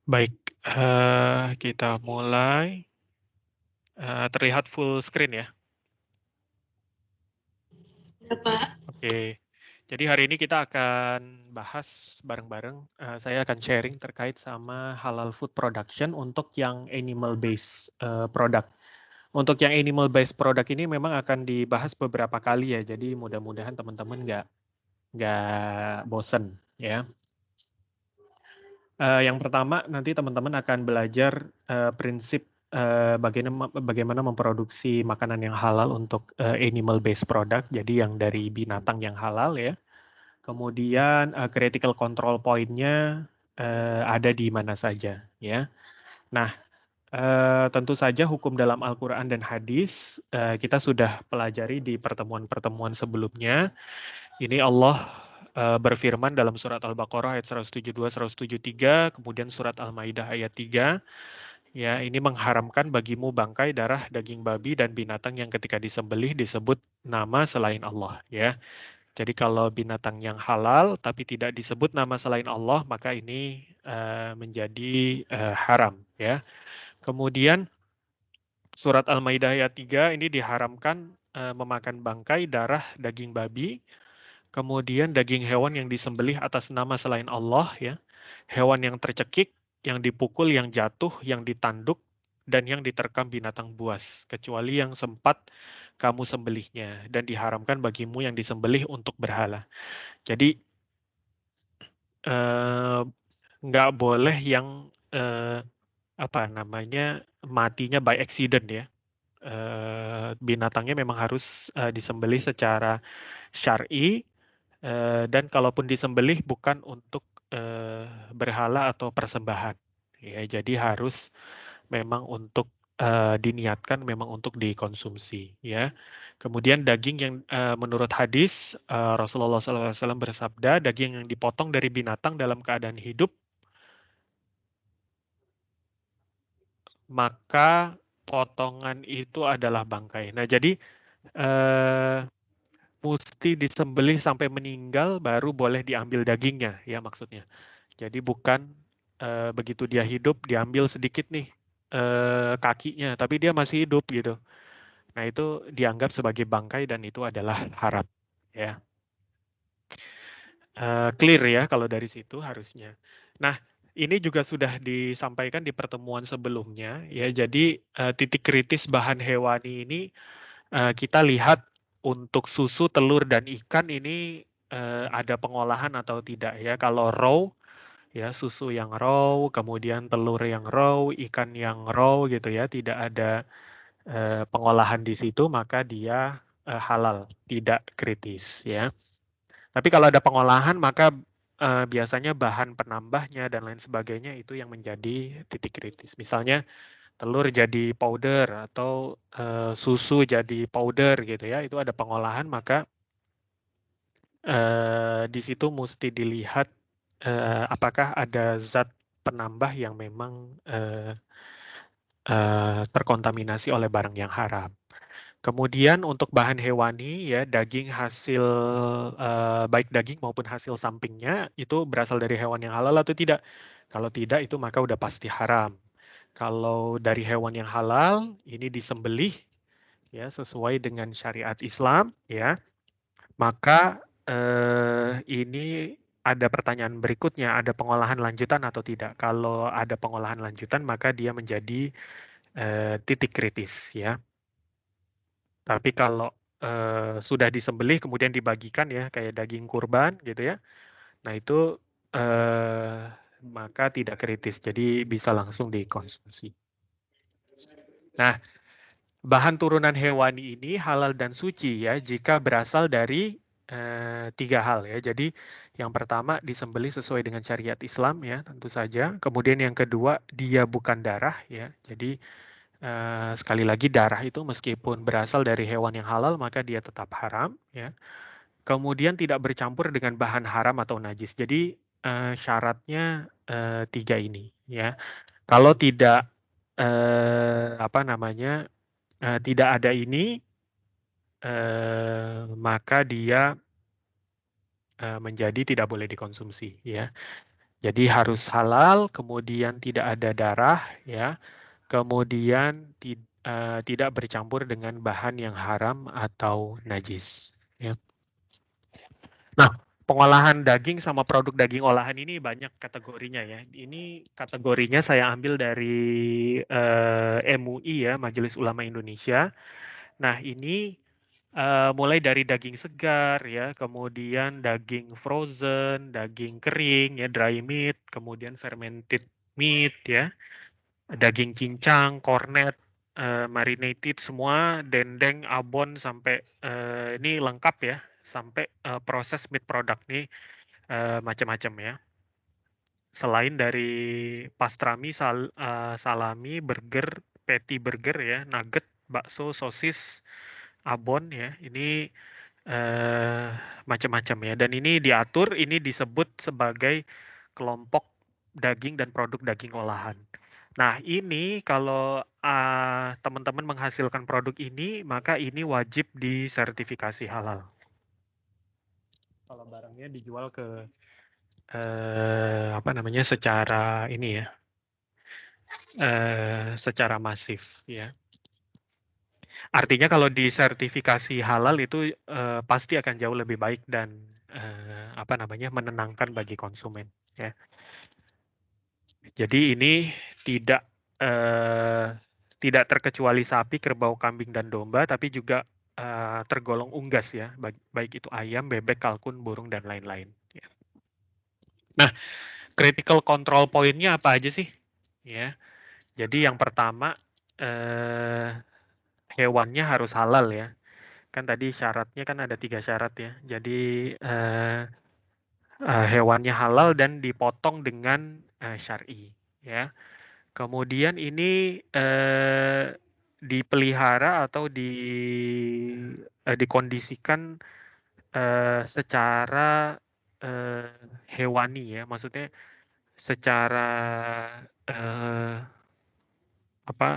Baik, kita mulai. Terlihat full screen ya? Ya, Pak. Oke. Jadi hari ini kita akan bahas bareng-bareng. Saya akan sharing terkait sama halal food production untuk yang animal based product. Untuk yang animal based product ini memang akan dibahas beberapa kali ya. Jadi mudah-mudahan teman-teman nggak bosen ya. Yang pertama nanti teman-teman akan belajar prinsip bagaimana memproduksi makanan yang halal untuk animal based product, jadi yang dari binatang yang halal ya. Kemudian critical control point-nya ada di mana saja ya. Nah, tentu saja hukum dalam Al-Qur'an dan hadis kita sudah pelajari di pertemuan-pertemuan sebelumnya. Ini Allah berfirman dalam surat Al-Baqarah ayat 172, 173, kemudian surat Al-Maidah ayat 3. Ya, ini mengharamkan bagimu bangkai, darah, daging babi, dan binatang yang ketika disembelih disebut nama selain Allah. Ya, jadi kalau binatang yang halal tapi tidak disebut nama selain Allah, maka ini menjadi haram. Ya, kemudian surat Al-Maidah ayat 3 ini diharamkan memakan bangkai, darah, daging babi, kemudian daging hewan yang disembelih atas nama selain Allah, ya, hewan yang tercekik, yang dipukul, yang jatuh, yang ditanduk, dan yang diterkam binatang buas, kecuali yang sempat kamu sembelihnya, dan diharamkan bagimu yang disembelih untuk berhala. Jadi eh, nggak boleh yang apa namanya matinya by accident ya. Binatangnya memang harus disembelih secara syar'i. Dan kalaupun disembelih bukan untuk berhala atau persembahan. Ya, jadi harus memang untuk diniatkan memang untuk dikonsumsi. Ya, kemudian daging yang menurut hadis Rasulullah SAW bersabda, daging yang dipotong dari binatang dalam keadaan hidup maka potongan itu adalah bangkai. Nah, jadi eh, mesti disembelih sampai meninggal baru boleh diambil dagingnya, ya maksudnya. Jadi bukan begitu dia hidup diambil sedikit nih kakinya, tapi dia masih hidup gitu. Nah itu dianggap sebagai bangkai dan itu adalah haram. Ya, clear ya kalau dari situ harusnya. Nah ini juga sudah disampaikan di pertemuan sebelumnya ya. Jadi titik kritis bahan hewani ini kita lihat untuk susu, telur dan ikan ini ada pengolahan atau tidak ya. Kalau raw ya susu yang raw, kemudian telur yang raw, ikan yang raw gitu ya, tidak ada pengolahan di situ maka dia halal, tidak kritis ya. Tapi kalau ada pengolahan maka biasanya bahan penambahnya dan lain sebagainya itu yang menjadi titik kritis. Misalnya telur jadi powder atau susu jadi powder gitu ya, itu ada pengolahan maka di situ mesti dilihat apakah ada zat penambah yang memang terkontaminasi oleh barang yang haram. Kemudian untuk bahan hewani ya daging hasil baik daging maupun hasil sampingnya itu berasal dari hewan yang halal atau tidak. Kalau tidak itu maka udah pasti haram. Kalau dari hewan yang halal ini disembelih ya sesuai dengan syariat Islam ya, maka ini ada pertanyaan berikutnya, ada pengolahan lanjutan atau tidak? Kalau ada pengolahan lanjutan, maka dia menjadi titik kritis, ya. Tapi kalau sudah disembelih kemudian dibagikan ya, kayak daging kurban gitu ya, nah itu maka tidak kritis, jadi bisa langsung dikonsumsi. Nah, bahan turunan hewani ini halal dan suci ya jika berasal dari tiga hal ya. Jadi yang pertama disembelih sesuai dengan syariat Islam ya tentu saja. Kemudian yang kedua dia bukan darah ya. Jadi sekali lagi darah itu meskipun berasal dari hewan yang halal maka dia tetap haram ya. Kemudian tidak bercampur dengan bahan haram atau najis. Jadi syaratnya tiga ini ya. Kalau tidak apa namanya tidak ada ini, maka dia menjadi tidak boleh dikonsumsi. Ya. Jadi harus halal, kemudian tidak ada darah, ya, kemudian tidak bercampur dengan bahan yang haram atau najis. Ya. Nah, pengolahan daging sama produk daging olahan ini banyak kategorinya ya. Ini kategorinya saya ambil dari MUI ya, Majelis Ulama Indonesia. Nah, ini mulai dari daging segar ya, kemudian daging frozen, daging kering ya, dry meat, kemudian fermented meat ya, daging cincang, cornet, marinated semua, dendeng, abon sampai ini lengkap ya, sampai proses meat product nih macam-macam ya. Selain dari pastrami, salami, burger, patty burger ya, nugget, bakso, sosis, abon ya, ini macam-macam ya. Dan ini diatur, ini disebut sebagai kelompok daging dan produk daging olahan. Nah, ini kalau teman-teman menghasilkan produk ini, maka ini wajib disertifikasi halal. Kalau barangnya dijual ke apa namanya secara ini ya, secara masif ya. Artinya kalau disertifikasi halal itu pasti akan jauh lebih baik dan apa namanya menenangkan bagi konsumen ya. Jadi ini tidak tidak terkecuali sapi, kerbau, kambing dan domba, tapi juga tergolong unggas ya, baik itu ayam, bebek, kalkun, burung dan lain-lain. Ya. Nah, critical control point-nya apa aja sih? Ya, jadi yang pertama hewannya harus halal ya. Kan tadi syaratnya kan ada 3 syarat ya. Jadi hewannya halal dan dipotong dengan syar'i ya. Kemudian ini dipelihara atau dikondisikan secara eh, hewani ya, maksudnya secara apa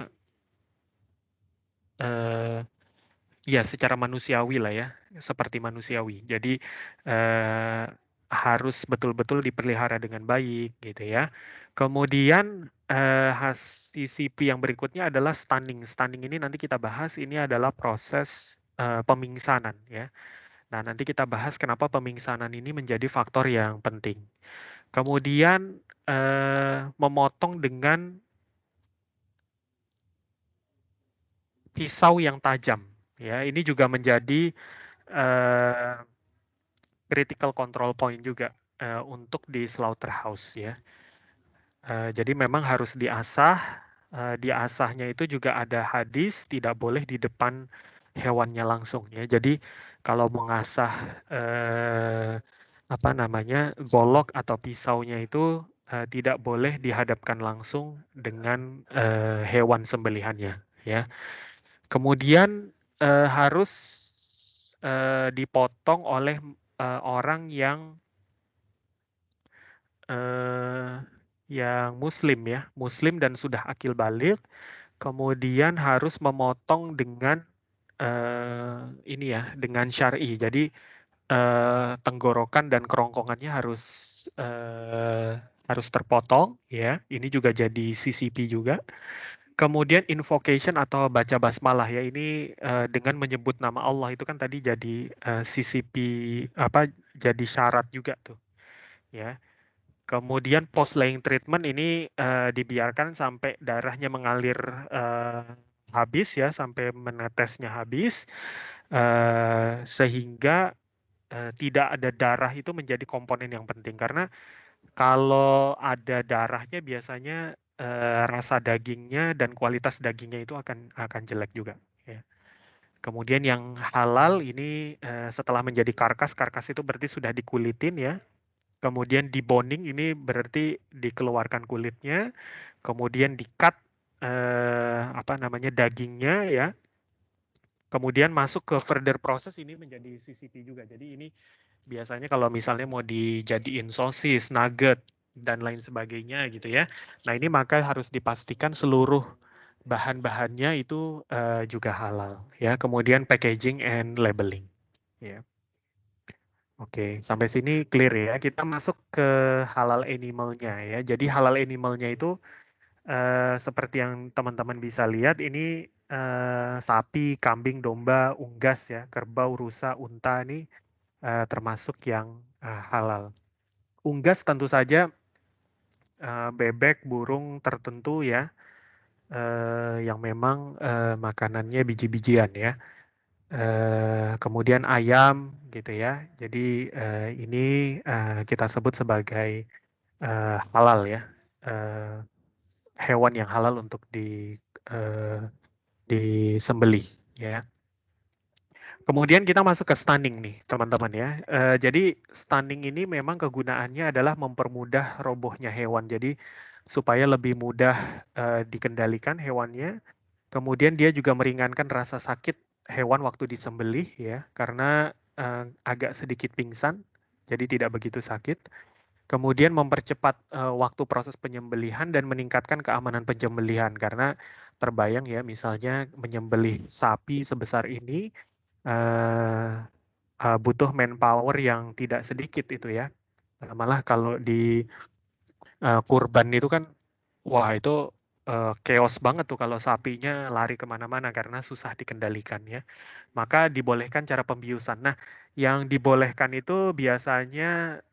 ya secara manusiawi lah ya, seperti manusiawi. Jadi eh, harus betul-betul dipelihara dengan baik gitu ya. Kemudian CCP yang berikutnya adalah stunning. Stunning ini nanti kita bahas, ini adalah proses pemingsanan ya. Nah, nanti kita bahas kenapa pemingsanan ini menjadi faktor yang penting. Kemudian memotong dengan pisau yang tajam ya. Ini juga menjadi eh, critical control point juga untuk di slaughterhouse ya. Jadi memang harus diasah. Diasahnya itu juga ada hadis tidak boleh di depan hewannya langsung ya. Jadi kalau mengasah apa namanya golok atau pisaunya itu tidak boleh dihadapkan langsung dengan hewan sembelihannya ya. Kemudian harus dipotong oleh orang eh, yang muslim ya, muslim dan sudah akil balik, kemudian harus memotong dengan ini ya, dengan syar'i. Jadi tenggorokan dan kerongkongannya harus terpotong ya. Ini juga jadi CCP juga. Kemudian invocation atau baca basmalah ya, ini dengan menyebut nama Allah itu kan tadi jadi CCP apa jadi syarat juga tuh ya. Kemudian post laying treatment ini dibiarkan sampai darahnya mengalir habis ya, sampai menetesnya habis sehingga tidak ada darah itu menjadi komponen yang penting karena kalau ada darahnya biasanya rasa dagingnya dan kualitas dagingnya itu akan jelek juga ya. Kemudian yang halal ini setelah menjadi karkas, karkas itu berarti sudah dikulitin ya. Kemudian deboning ini berarti dikeluarkan kulitnya, kemudian di-cut apa namanya dagingnya ya. Kemudian masuk ke further proses ini menjadi CCP juga. Jadi ini biasanya kalau misalnya mau dijadiin sosis, nugget dan lain sebagainya gitu ya. Nah, ini maka harus dipastikan seluruh bahan-bahannya itu juga halal ya. Kemudian packaging and labeling ya. Oke, sampai sini clear ya. Kita masuk ke halal animalnya ya. Jadi halal animalnya itu seperti yang teman-teman bisa lihat ini sapi, kambing, domba, unggas ya, kerbau, rusa, unta ini termasuk yang halal. Unggas tentu saja bebek, burung tertentu ya, yang memang makanannya biji-bijian ya. Kemudian ayam gitu ya. Jadi ini kita sebut sebagai halal ya. Eh, Hewan yang halal untuk disembelih ya. Kemudian kita masuk ke stunning nih teman-teman ya. Jadi stunning ini memang kegunaannya adalah mempermudah robohnya hewan. Jadi supaya lebih mudah dikendalikan hewannya. Kemudian dia juga meringankan rasa sakit hewan waktu disembelih ya, karena agak sedikit pingsan, jadi tidak begitu sakit. Kemudian mempercepat waktu proses penyembelihan dan meningkatkan keamanan penyembelihan karena terbayang ya misalnya menyembelih sapi sebesar ini uh, butuh manpower yang tidak sedikit itu ya. Malah kalau di kurban itu kan, wah itu chaos banget tuh kalau sapinya lari kemana-mana karena susah dikendalikan ya. Maka dibolehkan cara pembiusan. Nah, yang dibolehkan itu biasanya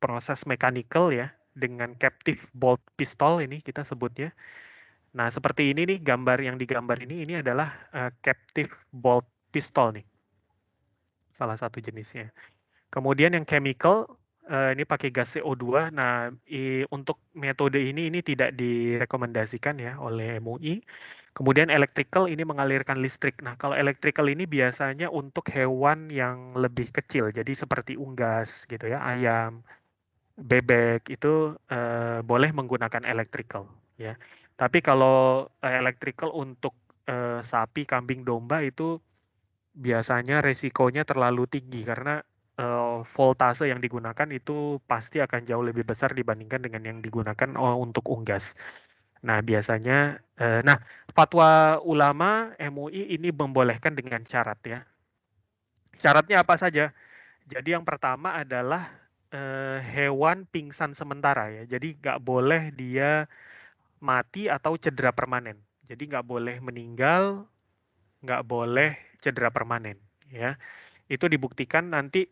proses mechanical ya dengan captive bolt pistol ini kita sebutnya. Nah, seperti ini nih gambar yang digambar ini adalah captive bolt pistol nih, salah satu jenisnya. Kemudian yang chemical ini pakai gas CO2. Nah, untuk metode ini tidak direkomendasikan ya oleh MUI. Kemudian electrical ini mengalirkan listrik. Nah, kalau electrical ini biasanya untuk hewan yang lebih kecil. Jadi seperti unggas gitu ya, ayam, bebek itu boleh menggunakan electrical ya. Tapi kalau electrical untuk sapi, kambing, domba itu biasanya resikonya terlalu tinggi karena voltase yang digunakan itu pasti akan jauh lebih besar dibandingkan dengan yang digunakan untuk unggas. Nah, biasanya, nah fatwa ulama MUI ini membolehkan dengan syarat ya. Syaratnya apa saja? Jadi yang pertama adalah hewan pingsan sementara ya. Jadi nggak boleh dia mati atau cedera permanen. Jadi nggak boleh meninggal, nggak boleh cedera permanen ya. Itu dibuktikan nanti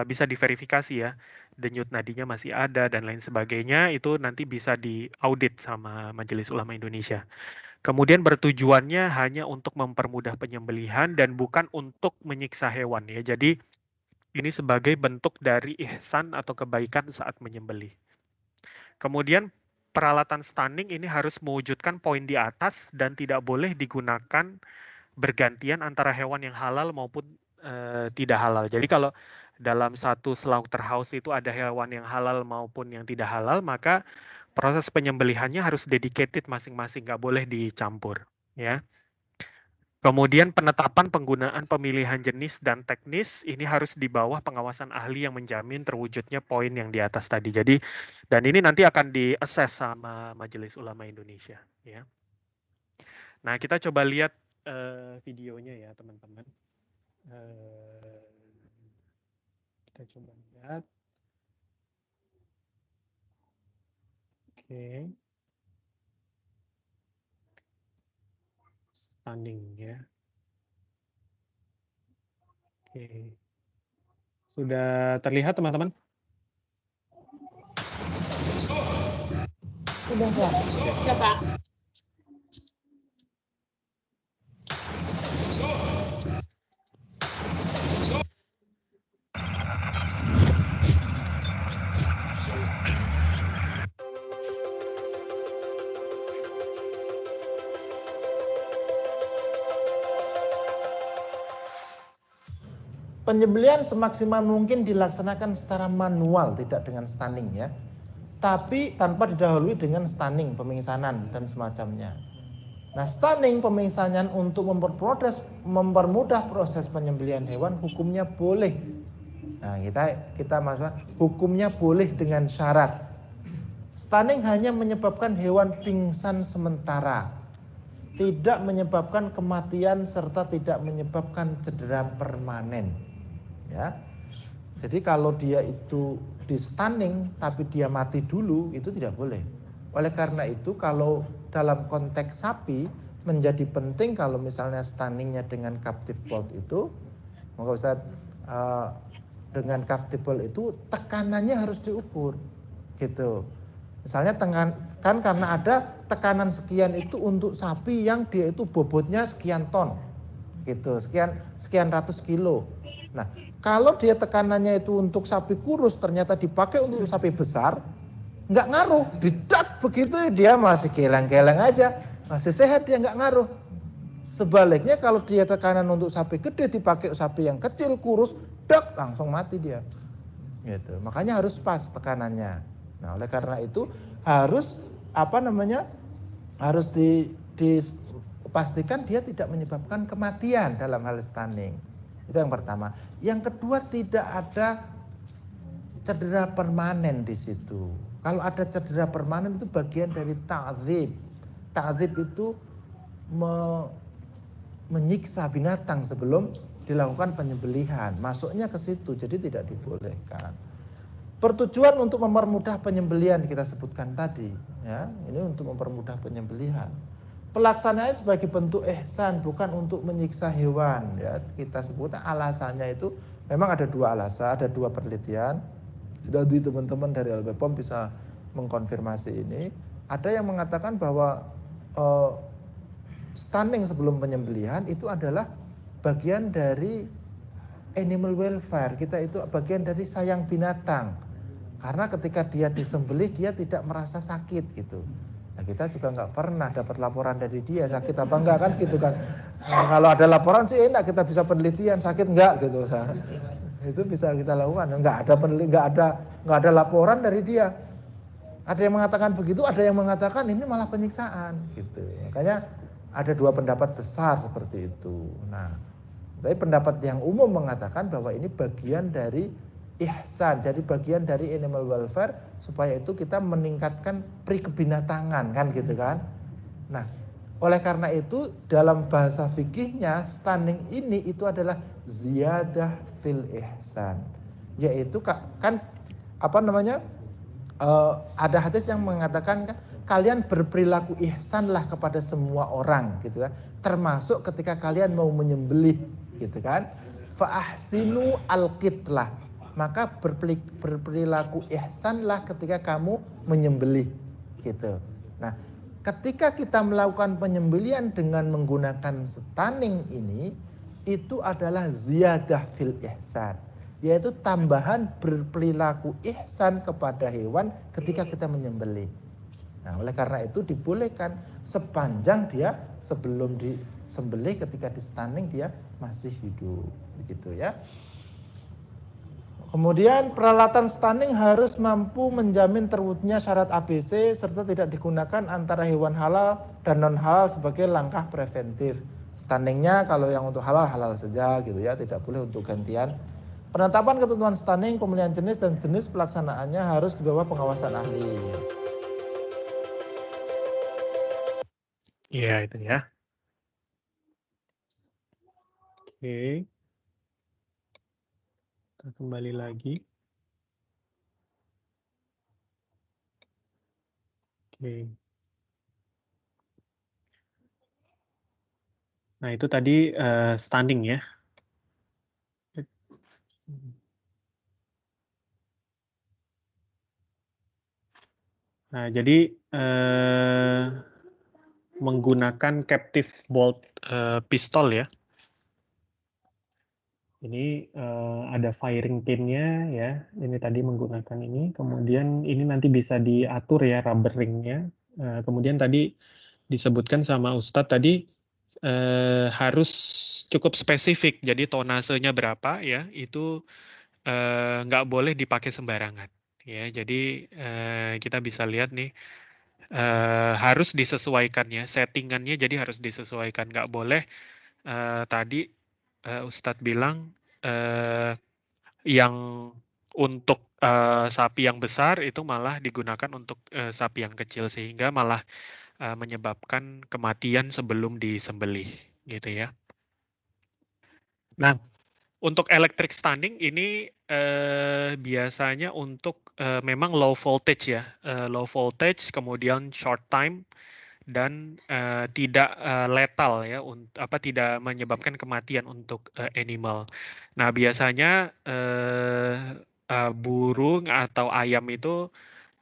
bisa diverifikasi ya, denyut nadinya masih ada dan lain sebagainya, itu nanti bisa diaudit sama Majelis Ulama Indonesia. Kemudian bertujuannya hanya untuk mempermudah penyembelihan dan bukan untuk menyiksa hewan ya. Jadi ini sebagai bentuk dari ihsan atau kebaikan saat menyembelih. Kemudian peralatan stunning ini harus mewujudkan poin di atas dan tidak boleh digunakan bergantian antara hewan yang halal maupun tidak halal. Jadi kalau dalam satu slaughterhouse itu ada hewan yang halal maupun yang tidak halal, maka proses penyembelihannya harus dedicated masing-masing, nggak boleh dicampur. Ya. Kemudian penetapan penggunaan pemilihan jenis dan teknis ini harus di bawah pengawasan ahli yang menjamin terwujudnya poin yang di atas tadi. Jadi dan ini nanti akan di-assess sama Majelis Ulama Indonesia. Ya. Nah kita coba lihat videonya ya teman-teman. Kita coba lihat. Oke. Stunning ya. Oke. Sudah terlihat teman-teman? Sudah, Pak. Sudah, Pak. Penyembelihan semaksimal mungkin dilaksanakan secara manual, tidak dengan stunning ya. Tapi tanpa didahului dengan stunning, pemingsanan dan semacamnya. Nah, stunning, pemingsanan untuk mempermudah proses penyembelihan hewan hukumnya boleh. Nah, kita maksudnya hukumnya boleh dengan syarat. Stunning hanya menyebabkan hewan pingsan sementara. tidak menyebabkan kematian serta tidak menyebabkan cedera permanen. Ya. Jadi kalau dia itu di stunning tapi dia mati dulu, itu tidak boleh. Oleh karena itu kalau dalam konteks sapi menjadi penting kalau misalnya stunningnya dengan captive bolt itu, maka Ustaz, dengan captive bolt itu tekanannya harus diukur, gitu. Misalnya kan karena ada tekanan sekian itu untuk sapi yang dia itu bobotnya sekian ton, gitu, sekian ratus kilo. Nah, kalau dia tekanannya itu untuk sapi kurus ternyata dipakai untuk sapi besar, nggak ngaruh, didak begitu dia masih geleng-geleng aja, masih sehat, dia nggak ngaruh. Sebaliknya kalau dia tekanan untuk sapi gede dipakai sapi yang kecil kurus, dak langsung mati dia. Gitu. Makanya harus pas tekanannya. Nah, oleh karena itu harus harus dipastikan dia tidak menyebabkan kematian dalam hal stunning. Itu yang pertama. Yang kedua, tidak ada cedera permanen di situ. Kalau ada cedera permanen itu bagian dari ta'dzib. Ta'dzib itu menyiksa binatang sebelum dilakukan penyembelihan. Masuknya ke situ, jadi tidak dibolehkan. Pertujuan untuk mempermudah penyembelihan kita sebutkan tadi, ya, ini untuk mempermudah penyembelihan. Pelaksanaannya sebagai bentuk ihsan, bukan untuk menyiksa hewan, ya. Kita sebut alasannya itu memang ada dua alasan, ada dua penelitian. Jadi teman-teman dari LBPOM bisa mengkonfirmasi ini. Ada yang mengatakan bahwa stunning sebelum penyembelihan itu adalah bagian dari animal welfare. Kita itu bagian dari sayang binatang. Karena ketika dia disembelih dia tidak merasa sakit gitu. Nah, kita juga nggak pernah dapat laporan dari dia sakit apa enggak kan gitu kan. Nah, kalau ada laporan sih enak, kita bisa penelitian sakit enggak gitu. Nah, itu bisa kita lakukan. Nggak ada laporan dari dia. Ada yang mengatakan begitu, ada yang mengatakan ini malah penyiksaan gitu. Makanya ada dua pendapat besar seperti itu. Nah, tapi pendapat yang umum mengatakan bahwa ini bagian dari ihsan, jadi bagian dari animal welfare supaya itu kita meningkatkan perikebinatangan kan gitu kan. Nah, oleh karena itu dalam bahasa fikihnya stunning ini itu adalah ziyadah fil ihsan, yaitu kan ada hadis yang mengatakan kan kalian berperilaku ihsanlah kepada semua orang gitu kan, termasuk ketika kalian mau menyembelih gitu kan, fa ahsinu al-qitlah, maka berperilaku ihsanlah ketika kamu menyembelih gitu. Nah, ketika kita melakukan penyembelihan dengan menggunakan stunning ini, itu adalah ziyadah fil ihsan, yaitu tambahan berperilaku ihsan kepada hewan ketika kita menyembelih. Nah, oleh karena itu dibolehkan sepanjang dia sebelum disembelih, ketika di stunning dia masih hidup, begitu ya. Kemudian peralatan stunning harus mampu menjamin terwujudnya syarat ABC serta tidak digunakan antara hewan halal dan non halal sebagai langkah preventif. Stunningnya kalau yang untuk halal saja gitu ya, tidak boleh untuk gantian. Penetapan ketentuan stunning, pemilihan jenis dan jenis pelaksanaannya harus di bawah pengawasan ahli. Iya itu ya. Oke. Kita kembali lagi. Oke. Nah, itu tadi stunning ya. Nah, jadi menggunakan captive bolt pistol ya. Ini ada firing pin-nya ya. Ini tadi menggunakan ini. Kemudian ini nanti bisa diatur ya rubber ring-nya. Kemudian tadi disebutkan sama Ustadz tadi harus cukup spesifik. Jadi tonasenya berapa ya? Itu nggak boleh dipakai sembarangan. Ya, jadi kita bisa lihat nih harus disesuaikan ya settingannya. Jadi harus disesuaikan. Nggak boleh tadi Ustadz bilang yang untuk sapi yang besar itu malah digunakan untuk sapi yang kecil sehingga malah menyebabkan kematian sebelum disembelih, gitu ya. Nah, untuk electric stunning ini biasanya untuk memang low voltage ya, low voltage, kemudian short time dan tidak letal ya, tidak menyebabkan kematian untuk animal. Nah, biasanya burung atau ayam itu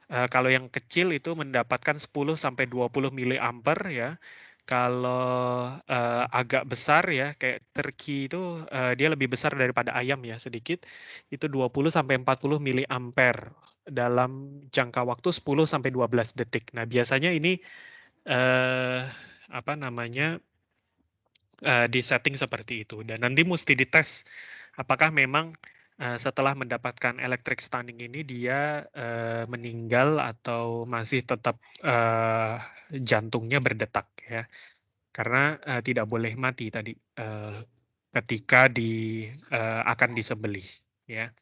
kalau yang kecil itu mendapatkan 10 sampai 20 miliampere ya. Kalau agak besar ya kayak turkey itu dia lebih besar daripada ayam ya sedikit. Itu 20 sampai 40 miliampere dalam jangka waktu 10 sampai 12 detik. Nah, biasanya ini apa namanya disetting seperti itu dan nanti mesti dites apakah memang setelah mendapatkan electric stunning ini dia meninggal atau masih tetap jantungnya berdetak ya karena tidak boleh mati tadi ketika akan disembelih ya.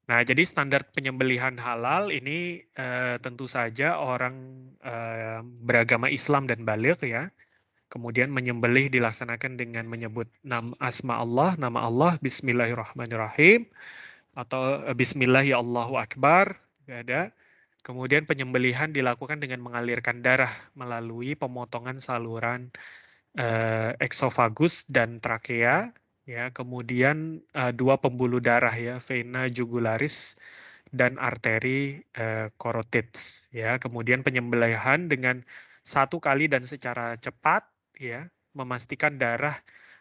Nah, jadi standar penyembelihan halal ini tentu saja orang beragama Islam dan baligh ya. Kemudian menyembelih dilaksanakan dengan menyebut nama Allah, Bismillahirrahmanirrahim, atau Bismillah ya Allahu Akbar, ada. Kemudian penyembelihan dilakukan dengan mengalirkan darah melalui pemotongan saluran eksofagus dan trakea, ya. Kemudian dua pembuluh darah ya, vena jugularis dan arteri carotids, ya. Kemudian penyembelihan dengan satu kali dan secara cepat ya, memastikan darah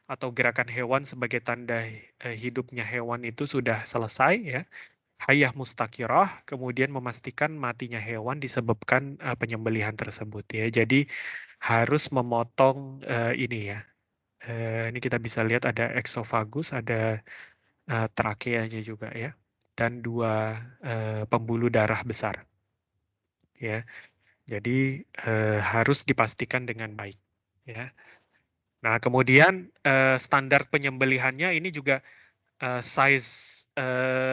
atau gerakan hewan sebagai tanda hidupnya hewan itu sudah selesai ya. Hayah mustakirah, kemudian memastikan matinya hewan disebabkan penyembelihan tersebut ya. Jadi harus memotong ini ya. Ini kita bisa lihat ada eksofagus, ada trakeanya juga ya, dan dua pembuluh darah besar ya. Jadi harus dipastikan dengan baik ya. Nah, kemudian standar penyembelihannya ini juga size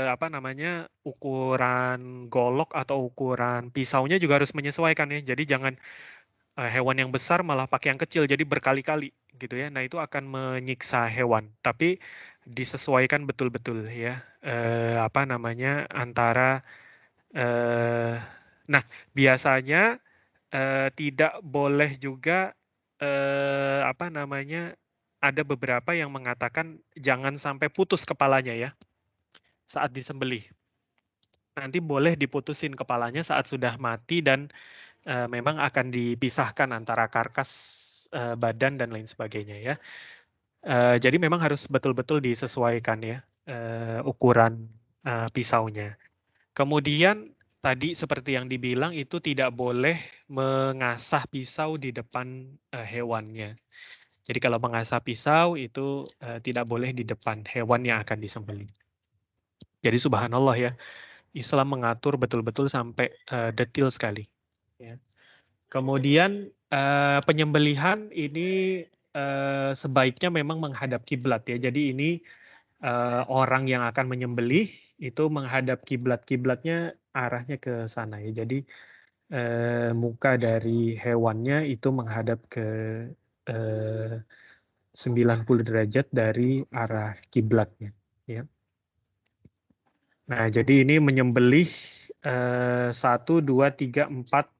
apa namanya ukuran golok atau ukuran pisaunya juga harus menyesuaikan ya. Jadi jangan hewan yang besar malah pakai yang kecil jadi berkali-kali gitu ya. Nah, itu akan menyiksa hewan. Tapi disesuaikan betul-betul ya. Apa namanya antara nah, biasanya tidak boleh juga apa namanya ada beberapa yang mengatakan jangan sampai putus kepalanya ya saat disembelih. Nanti boleh diputusin kepalanya saat sudah mati dan memang akan dipisahkan antara karkas badan dan lain sebagainya ya. Jadi memang harus betul-betul disesuaikan ya ukuran pisaunya. Kemudian tadi seperti yang dibilang itu tidak boleh mengasah pisau di depan hewannya. Jadi kalau mengasah pisau itu tidak boleh di depan hewan yang akan disembelih. Jadi subhanallah ya, Islam mengatur betul-betul sampai detail sekali. Ya. Kemudian penyembelihan ini sebaiknya memang menghadap kiblat ya. Jadi ini orang yang akan menyembelih itu menghadap kiblatnya arahnya ke sana ya. Jadi muka dari hewannya itu menghadap ke 90 derajat dari arah kiblatnya ya. Nah, jadi ini menyembelih 1, 2, 3, 4,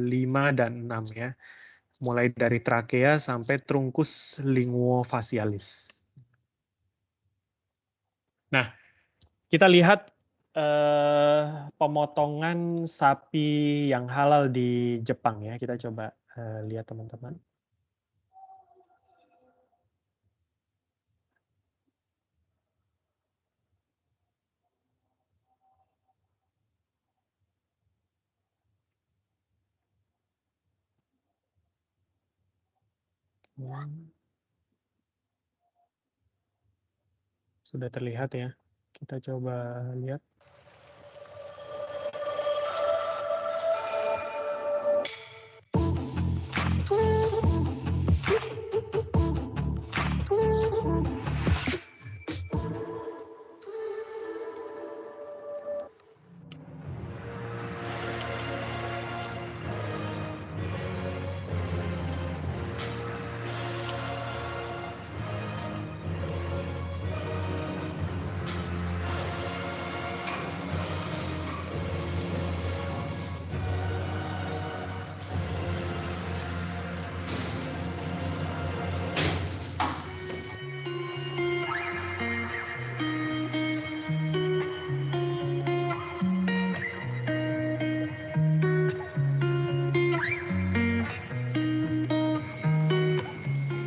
5, dan 6 ya. Mulai dari trakea sampai trunkus linguofacialis. Nah, kita lihat pemotongan sapi yang halal di Jepang ya. Kita coba lihat teman-teman. Sudah terlihat ya. Kita coba lihat.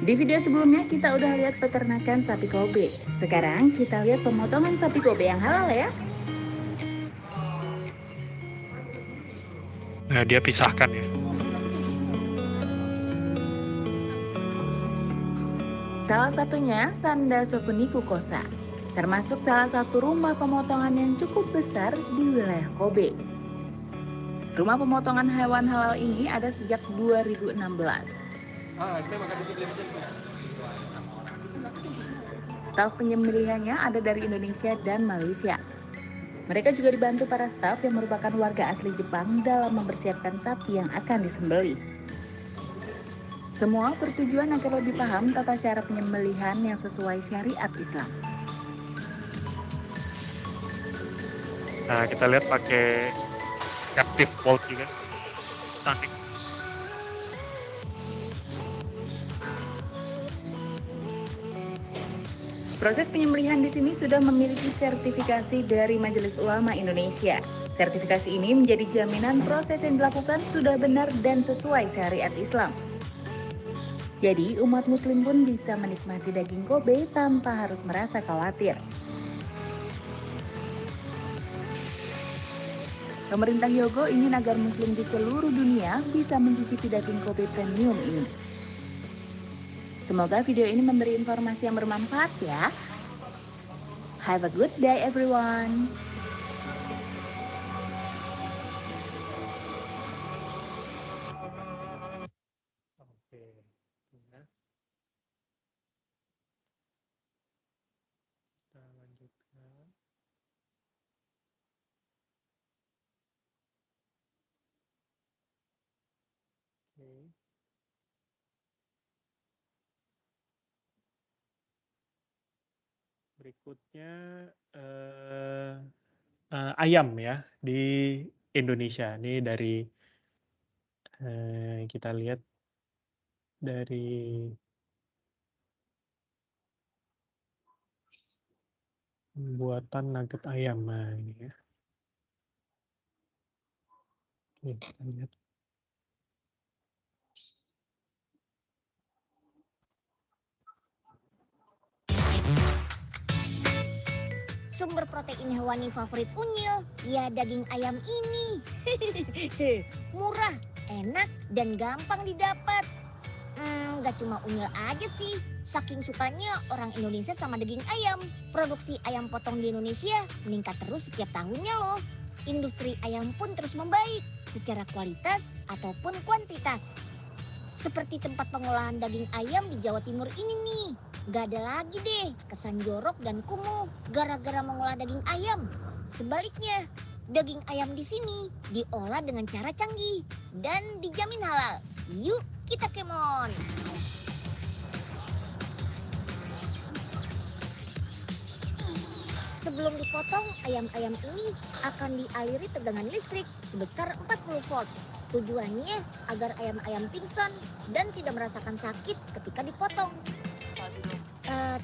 Di video sebelumnya kita udah lihat peternakan sapi Kobe. Sekarang kita lihat pemotongan sapi Kobe yang halal ya. Nah, dia pisahkan ya. Salah satunya Sanda Sokuniku Kosa, termasuk salah satu rumah pemotongan yang cukup besar di wilayah Kobe. Rumah pemotongan hewan halal ini ada sejak 2016. Staf penyembelihannya ada dari Indonesia dan Malaysia. Mereka juga dibantu para staf yang merupakan warga asli Jepang dalam mempersiapkan sapi yang akan disembelih. Semua bertujuan agar lebih paham tata cara penyembelihan yang sesuai syariat Islam. Nah, kita lihat pakai captive bolt juga. Stunning. Proses penyembelihan di sini sudah memiliki sertifikasi dari Majelis Ulama Indonesia. Sertifikasi ini menjadi jaminan proses yang dilakukan sudah benar dan sesuai syariat Islam. Jadi, umat muslim pun bisa menikmati daging Kobe tanpa harus merasa khawatir. Pemerintah Hyogo ingin agar muslim di seluruh dunia bisa mencicipi daging Kobe premium ini. Semoga video ini memberi informasi yang bermanfaat ya. Have a good day everyone. Oke. Ya. Kita lanjutkan. Oke. Berikutnya ayam ya di Indonesia. Ini dari kita lihat dari pembuatan nugget ayam. Nah, ini ya. Oke, kita lihat. Sumber protein hewani favorit Unyil, ya daging ayam ini. Murah, enak, dan gampang didapat. Gak cuma Unyil aja sih, saking sukanya orang Indonesia sama daging ayam. Produksi ayam potong di Indonesia meningkat terus setiap tahunnya loh. Industri ayam pun terus membaik secara kualitas ataupun kuantitas. Seperti tempat pengolahan daging ayam di Jawa Timur ini nih. Gak ada lagi deh kesan jorok dan kumuh gara-gara mengolah daging ayam. Sebaliknya, daging ayam di sini diolah dengan cara canggih dan dijamin halal. Yuk kita kemon. Sebelum dipotong, ayam-ayam ini akan dialiri tegangan listrik sebesar 40 volt. Tujuannya agar ayam-ayam pingsan dan tidak merasakan sakit ketika dipotong.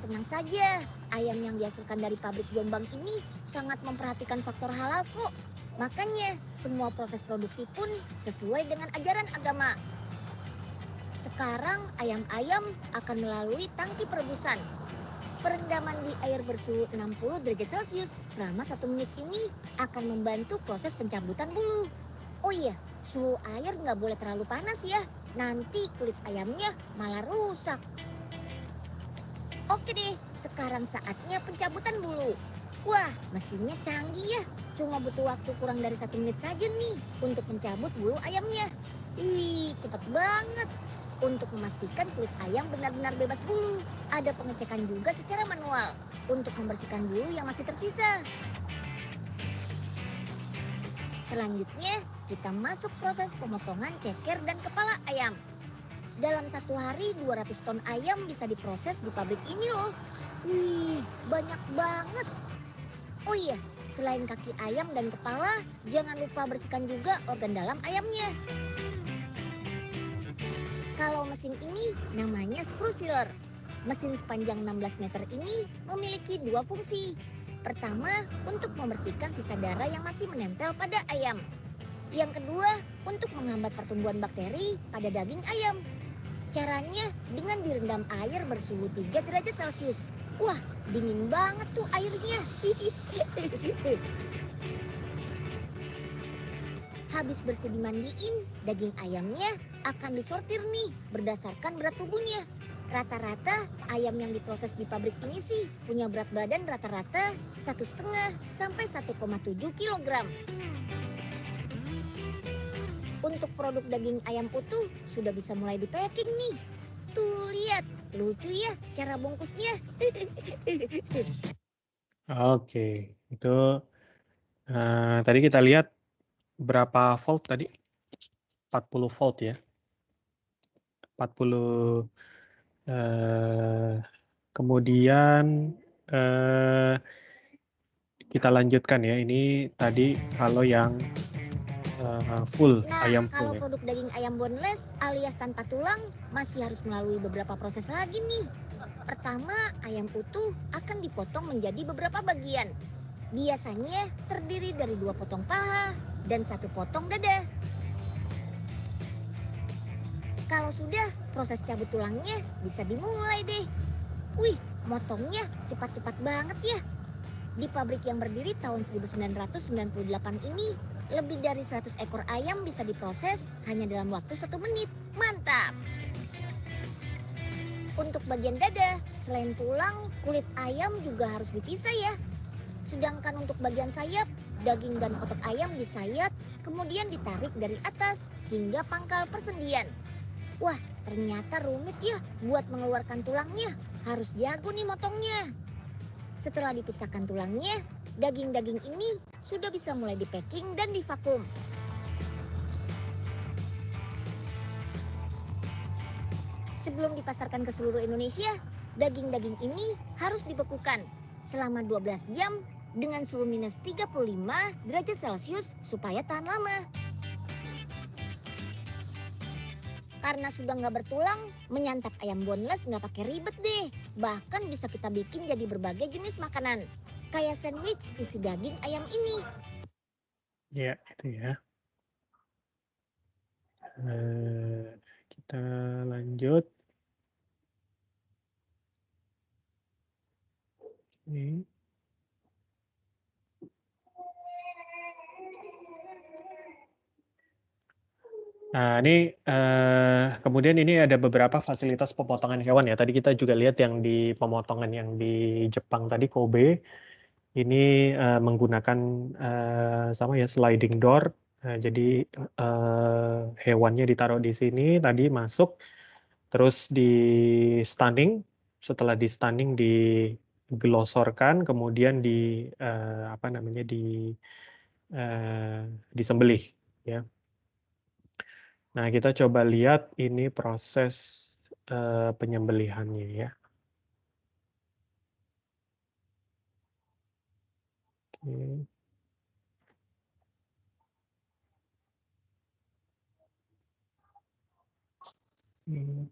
Tenang saja, ayam yang dihasilkan dari pabrik Jombang ini sangat memperhatikan faktor halal kok. Makanya semua proses produksi pun sesuai dengan ajaran agama. Sekarang ayam-ayam akan melalui tangki perebusan. Perendaman di air bersuhu 60 derajat Celcius selama 1 menit ini akan membantu proses pencabutan bulu. Oh iya, suhu air nggak boleh terlalu panas ya, nanti kulit ayamnya malah rusak. Oke deh, sekarang saatnya pencabutan bulu. Wah, mesinnya canggih ya. Cuma butuh waktu kurang dari 1 menit saja nih untuk mencabut bulu ayamnya. Wih, cepet banget. Untuk memastikan kulit ayam benar-benar bebas bulu, ada pengecekan juga secara manual untuk membersihkan bulu yang masih tersisa. Selanjutnya, kita masuk proses pemotongan ceker dan kepala ayam. Dalam 1 hari 200 ton ayam bisa diproses di pabrik ini loh. Wih, banyak banget. Oh iya, selain kaki ayam dan kepala, jangan lupa bersihkan juga organ dalam ayamnya. Kalau mesin ini namanya screw sealer. Mesin sepanjang 16 meter ini memiliki 2 fungsi. Pertama, untuk membersihkan sisa darah yang masih menempel pada ayam. Yang kedua, untuk menghambat pertumbuhan bakteri pada daging ayam. Caranya dengan direndam air bersuhu 3 derajat Celcius. Wah, dingin banget tuh airnya. Habis bersih dimandiin, daging ayamnya akan disortir nih berdasarkan berat tubuhnya. Rata-rata ayam yang diproses di pabrik ini sih punya berat badan rata-rata 1,5 sampai 1,7 kg. Untuk produk daging ayam utuh sudah bisa mulai di packing nih. Tuh lihat, lucu ya cara bungkusnya. Oke, itu tadi kita lihat berapa volt tadi? 40 volt ya. 40 kemudian kita lanjutkan ya. Ini tadi kalau yang full, Nah, ayam kalau full ya. produk daging ayam boneless alias tanpa tulang masih harus melalui beberapa proses lagi nih. Pertama, ayam utuh akan dipotong menjadi beberapa bagian. Biasanya terdiri dari 2 potong paha dan 1 potong dada. Kalau sudah, proses cabut tulangnya bisa dimulai deh. Wih, motongnya cepat-cepat banget ya. Di pabrik yang berdiri tahun 1998 ini, lebih dari 100 ekor ayam bisa diproses hanya dalam waktu 1 menit. Mantap! Untuk bagian dada, selain tulang, kulit ayam juga harus dipisah ya. Sedangkan untuk bagian sayap, daging dan otot ayam disayat, kemudian ditarik dari atas hingga pangkal persendian. Wah, ternyata rumit ya buat mengeluarkan tulangnya. Harus jago nih motongnya. Setelah dipisahkan tulangnya, daging-daging ini sudah bisa mulai di-packing dan divakum. Sebelum dipasarkan ke seluruh Indonesia, daging-daging ini harus dibekukan selama 12 jam dengan suhu minus 35 derajat Celcius supaya tahan lama. Karena sudah nggak bertulang, menyantap ayam boneless nggak pakai ribet deh. Bahkan bisa kita bikin jadi berbagai jenis makanan. Kayak sandwich isi daging ayam ini. Ya, itu ya. Kita lanjut. Oke. Nah, ini kemudian ini ada beberapa fasilitas pemotongan hewan ya. Tadi kita juga lihat yang di pemotongan yang di Jepang tadi, Kobe. Ini menggunakan sama ya sliding door. Jadi hewannya ditaruh di sini, tadi masuk, terus di stunning. Setelah di stunning diglosorkan, kemudian apa namanya disembelih ya. Nah, kita coba lihat ini proses penyembelihannya ya. Oke. Hmm.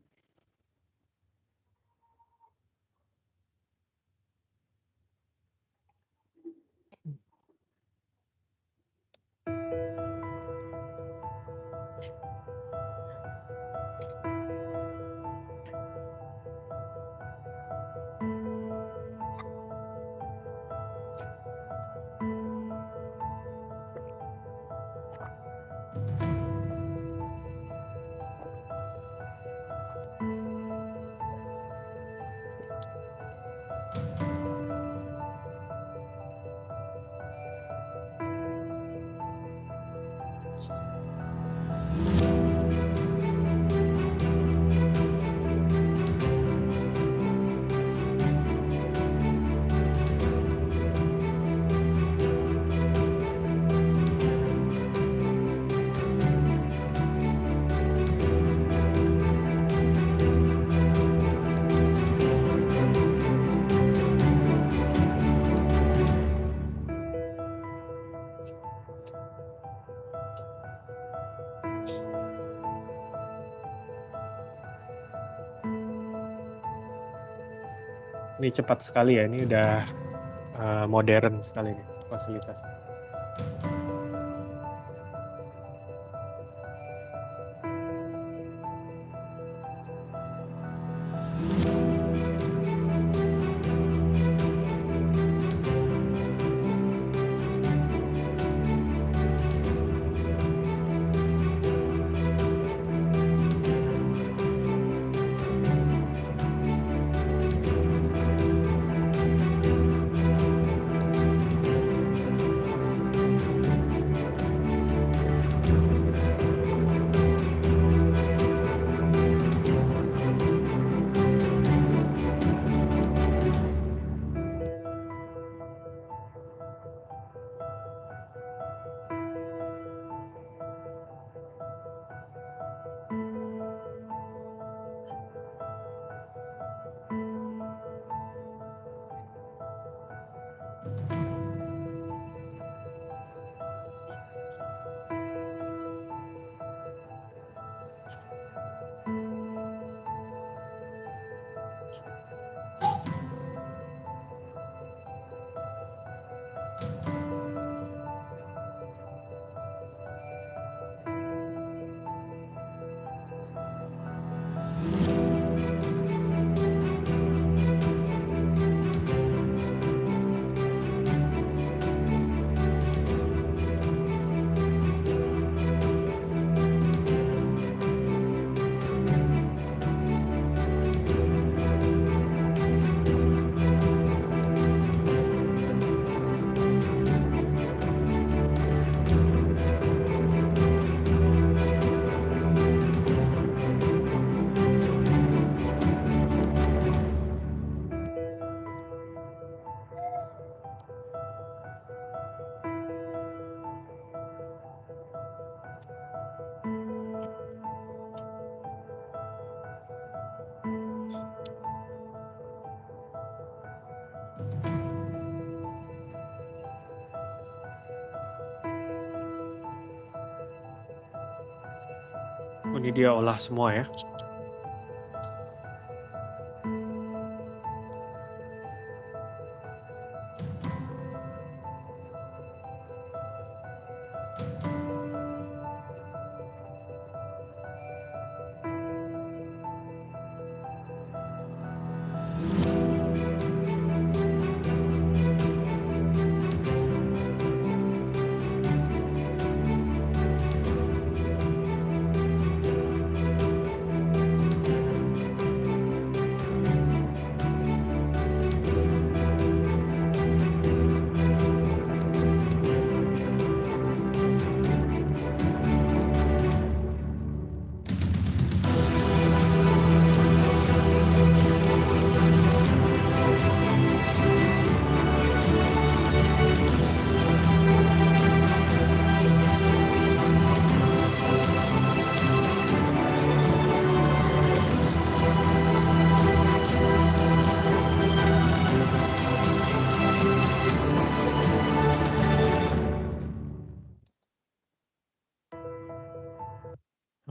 Ini cepat sekali ya, ini udah modern sekali nih fasilitas. Ini dia olah semua ya.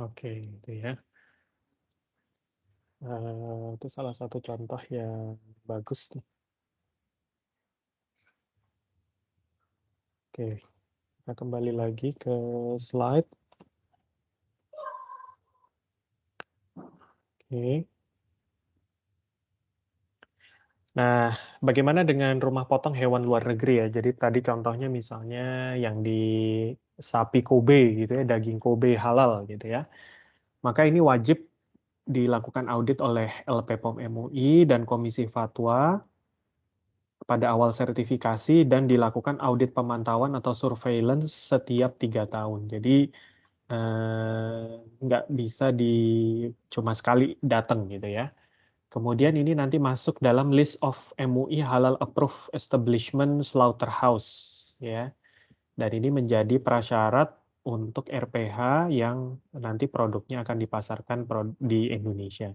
Oke, itu ya. Itu salah satu contoh yang bagus nih. Oke, kita kembali lagi ke slide. Oke. Nah, bagaimana dengan rumah potong hewan luar negeri ya? Jadi tadi contohnya misalnya yang di sapi Kobe gitu ya, daging Kobe halal gitu ya. Maka ini wajib dilakukan audit oleh LPPOM MUI dan Komisi Fatwa pada awal sertifikasi dan dilakukan audit pemantauan atau surveillance setiap 3 tahun. Jadi nggak bisa cuma sekali datang gitu ya. Kemudian ini nanti masuk dalam list of MUI Halal Approved Establishment Slaughterhouse ya. Dan ini menjadi prasyarat untuk RPH yang nanti produknya akan dipasarkan di Indonesia.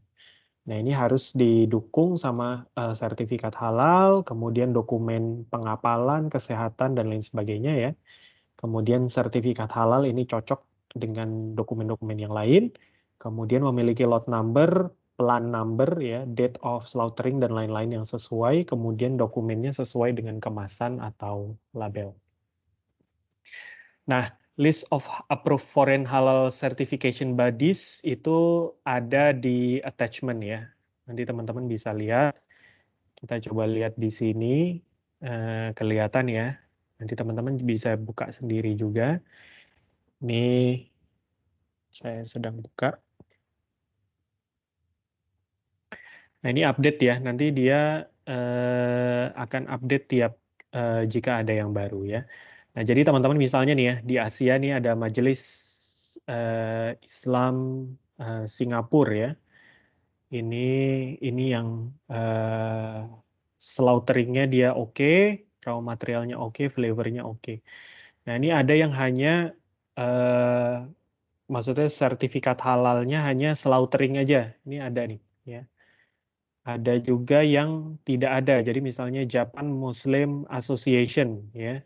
Nah, ini harus didukung sama sertifikat halal, kemudian dokumen pengapalan, kesehatan, dan lain sebagainya ya. Kemudian sertifikat halal ini cocok dengan dokumen-dokumen yang lain. Kemudian memiliki lot number, plan number, ya, date of slaughtering, dan lain-lain yang sesuai. Kemudian dokumennya sesuai dengan kemasan atau label. Nah, list of approved foreign halal certification bodies itu ada di attachment ya. Nanti teman-teman bisa lihat. Kita coba lihat di sini, kelihatan ya. Nanti teman-teman bisa buka sendiri juga. Ini saya sedang buka. Nah, ini update ya. Nanti dia akan update tiap jika ada yang baru ya. Nah, jadi teman-teman misalnya nih ya, di Asia nih ada Majelis Islam Singapura ya. Ini yang slaughteringnya dia oke, raw materialnya oke, flavornya oke. Nah, ini ada yang hanya maksudnya sertifikat halalnya hanya slaughtering aja. Ini ada nih ya. Ada juga yang tidak ada. Jadi misalnya Japan Muslim Association ya.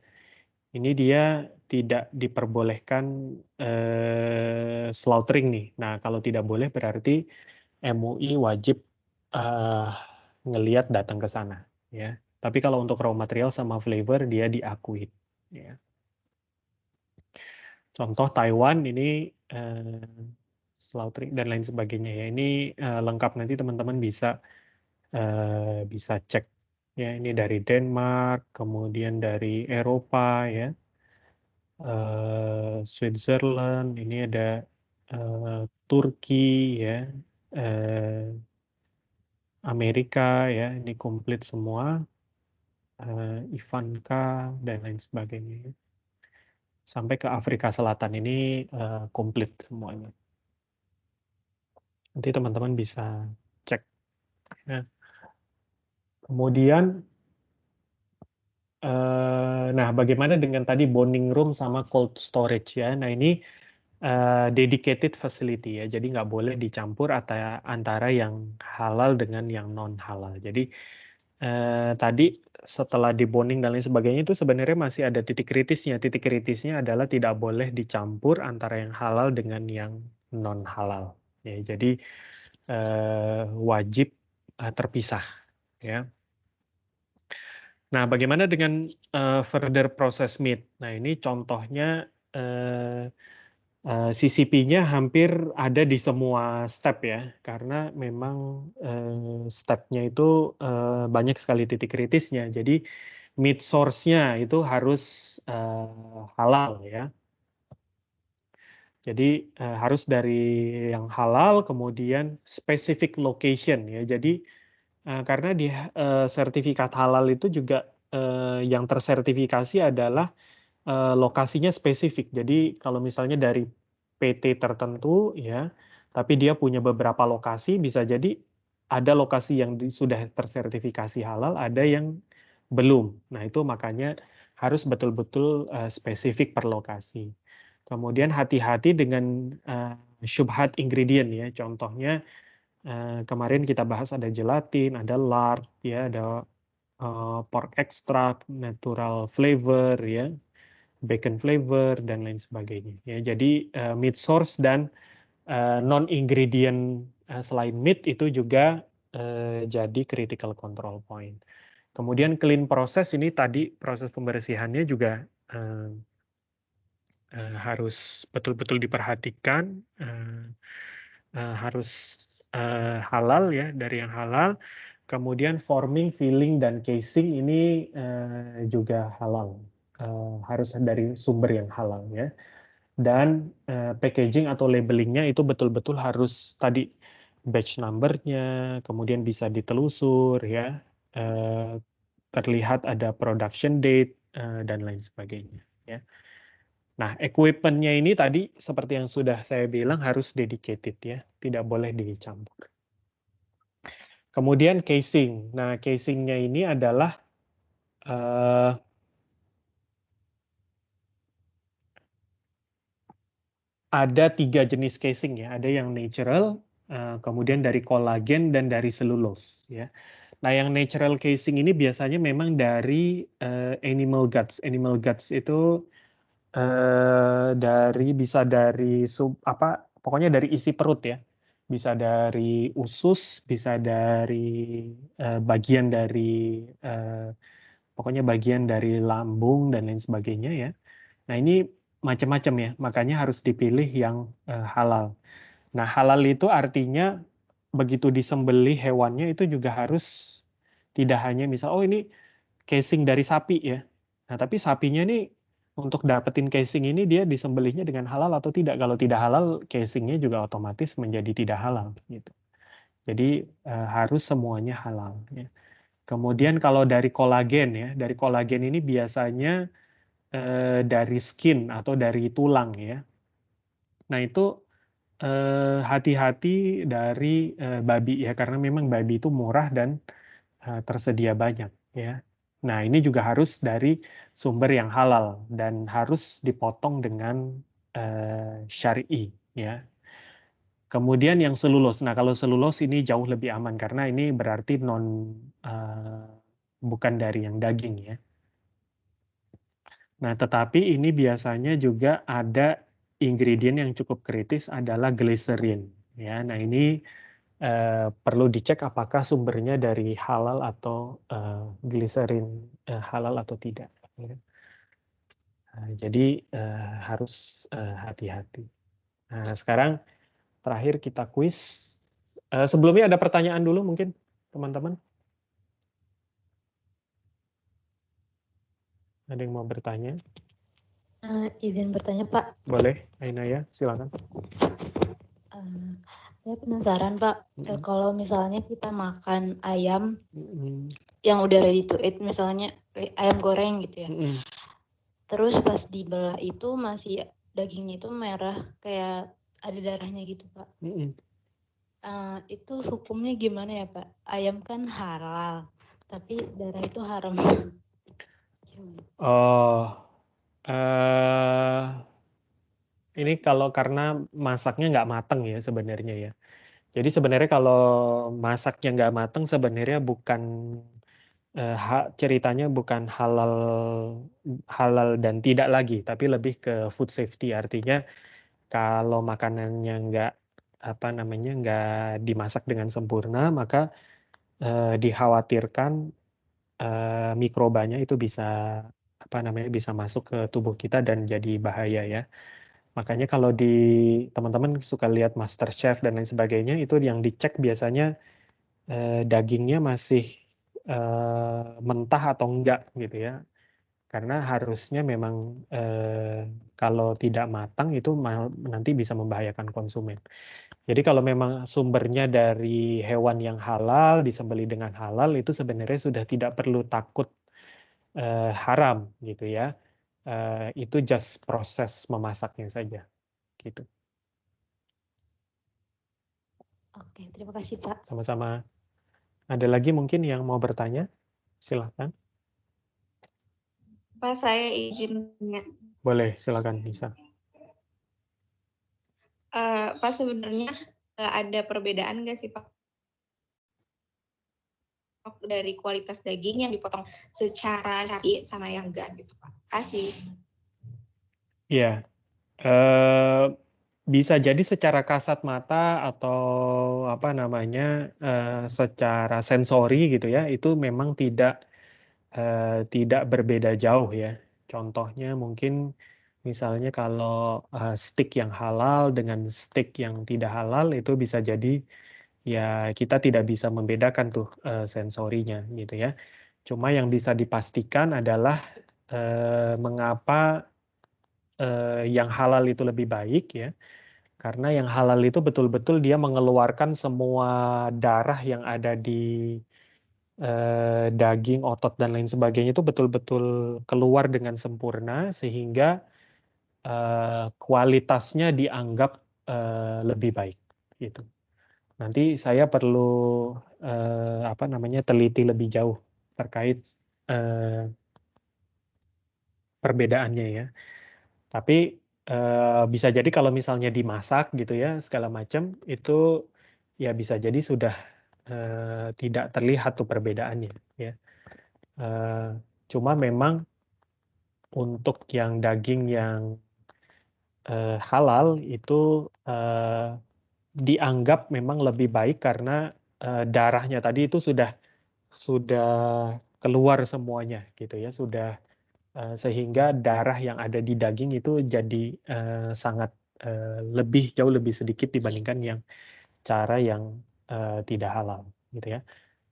Ini dia tidak diperbolehkan slaughtering nih. Nah, kalau tidak boleh berarti MUI wajib ngelihat datang ke sana ya. Tapi kalau untuk raw material sama flavor dia diakui ya. Contoh Taiwan ini slaughtering dan lain sebagainya ya. Ini lengkap, nanti teman-teman bisa cek ya. Ini dari Denmark, kemudian dari Eropa ya, Switzerland, ini ada Turki ya, Amerika ya. Ini komplit semua, Ivanka dan lain sebagainya ya. Sampai ke Afrika Selatan ini komplit semuanya. Nanti teman-teman bisa cek. Nah, kemudian, nah bagaimana dengan tadi bonding room sama cold storage ya? Nah ini dedicated facility ya, jadi nggak boleh dicampur antara yang halal dengan yang non halal. Jadi tadi setelah dibonding dan lain sebagainya itu sebenarnya masih ada titik kritisnya. Titik kritisnya adalah tidak boleh dicampur antara yang halal dengan yang non halal. Ya, jadi wajib terpisah. Ya. Nah, bagaimana dengan further process meat? Nah, ini contohnya CCP-nya hampir ada di semua step ya, karena memang step-nya itu banyak sekali titik kritisnya. Jadi meat source-nya itu harus halal ya. Jadi harus dari yang halal, kemudian specific location ya. Jadi karena di sertifikat halal itu juga yang tersertifikasi adalah lokasinya spesifik. Jadi kalau misalnya dari PT tertentu ya, tapi dia punya beberapa lokasi, bisa jadi ada lokasi yang sudah tersertifikasi halal, ada yang belum. Nah, itu makanya harus betul-betul spesifik per lokasi. Kemudian hati-hati dengan syubhat ingredient ya. Contohnya kemarin kita bahas ada gelatin, ada lard, ya, ada pork extract, natural flavor, ya, bacon flavor dan lain sebagainya. Ya, jadi meat source dan non ingredient selain meat itu juga jadi critical control point. Kemudian clean process ini tadi proses pembersihannya juga harus betul-betul diperhatikan, harus halal ya, dari yang halal. Kemudian forming, filling dan casing ini juga halal, harus dari sumber yang halal ya. Dan packaging atau labelingnya itu betul-betul harus tadi batch number-nya, kemudian bisa ditelusur ya, terlihat ada production date dan lain sebagainya ya. Nah, equipment-nya ini tadi seperti yang sudah saya bilang harus dedicated ya, tidak boleh dicampur. Kemudian casing. Nah, casing-nya ini adalah ada 3 jenis casing ya. Ada yang natural, kemudian dari kolagen dan dari selulose ya. Nah, yang natural casing ini biasanya memang dari animal guts. Animal guts itu bisa dari pokoknya dari isi perut ya. Bisa dari usus, bisa dari bagian dari pokoknya bagian dari lambung dan lain sebagainya ya. Nah, ini macam-macam ya, makanya harus dipilih yang halal. Nah, halal itu artinya begitu disembelih hewannya itu juga harus tidak hanya misal, oh ini casing dari sapi ya. Nah, tapi sapinya ini untuk dapetin casing ini dia disembelihnya dengan halal atau tidak. Kalau tidak halal, casingnya juga otomatis menjadi tidak halal gitu. Jadi harus semuanya halal ya. Kemudian kalau dari kolagen ya, dari kolagen ini biasanya dari skin atau dari tulang ya. Nah, itu hati-hati dari babi ya, karena memang babi itu murah dan tersedia banyak ya. Nah, ini juga harus dari sumber yang halal dan harus dipotong dengan syar'i ya. Kemudian yang selulos. Nah, kalau selulos ini jauh lebih aman karena ini berarti bukan dari yang daging ya. Nah, tetapi ini biasanya juga ada ingredient yang cukup kritis adalah glycerin ya. Nah, ini perlu dicek apakah sumbernya dari halal atau glycerin halal atau tidak. Ya. Jadi harus hati-hati. Nah, sekarang terakhir kita kuis. Sebelumnya ada pertanyaan dulu mungkin teman-teman. Ada yang mau bertanya? Izin bertanya Pak. Boleh, Ainaya, silakan. Saya penasaran Pak, kalau misalnya kita makan ayam Mm-mm. yang udah ready to eat, misalnya ayam goreng gitu ya, Mm-mm. terus pas dibelah itu masih dagingnya itu merah kayak ada darahnya gitu Pak. Mm-mm. Itu hukumnya gimana ya Pak? Ayam kan halal, tapi darah itu haram. Oh, ini kalau karena masaknya nggak mateng ya sebenarnya ya. Jadi sebenarnya kalau masaknya nggak mateng sebenarnya bukan ceritanya bukan halal dan tidak lagi, tapi lebih ke food safety. Artinya Kalau makanannya nggak dimasak dengan sempurna, maka dikhawatirkan mikrobanya itu bisa masuk ke tubuh kita dan jadi bahaya ya. Makanya kalau teman-teman suka lihat MasterChef dan lain sebagainya, itu yang dicek biasanya dagingnya masih mentah atau enggak gitu ya. Karena harusnya memang kalau tidak matang itu nanti bisa membahayakan konsumen. Jadi kalau memang sumbernya dari hewan yang halal, disembelih dengan halal, itu sebenarnya sudah tidak perlu takut haram gitu ya. Itu just proses memasaknya saja gitu. Oke, terima kasih Pak. Sama-sama. Ada lagi mungkin yang mau bertanya? Silahkan. Pak, saya izin tanya. Boleh, silakan bisa. Pak, sebenarnya ada perbedaan nggak sih Pak dari kualitas daging yang dipotong secara syar'i sama yang enggak gitu Pak? Kasih. Ya, bisa jadi secara kasat mata atau secara sensori gitu ya, itu memang tidak berbeda jauh ya. Contohnya mungkin misalnya kalau steak yang halal dengan steak yang tidak halal itu bisa jadi ya kita tidak bisa membedakan tuh sensorinya gitu ya. Cuma yang bisa dipastikan adalah mengapa yang halal itu lebih baik ya. Karena yang halal itu betul-betul dia mengeluarkan semua darah yang ada di daging, otot dan lain sebagainya itu betul-betul keluar dengan sempurna sehingga kualitasnya dianggap lebih baik gitu. Nanti saya perlu teliti lebih jauh terkait perbedaannya ya. Tapi bisa jadi kalau misalnya dimasak gitu ya segala macam itu ya bisa jadi sudah tidak terlihat tuh perbedaannya ya. Cuma memang untuk yang daging yang halal itu dianggap memang lebih baik karena darahnya tadi itu sudah keluar semuanya gitu ya, sudah sehingga darah yang ada di daging itu jadi sangat jauh lebih sedikit dibandingkan yang cara yang tidak halal gitu ya.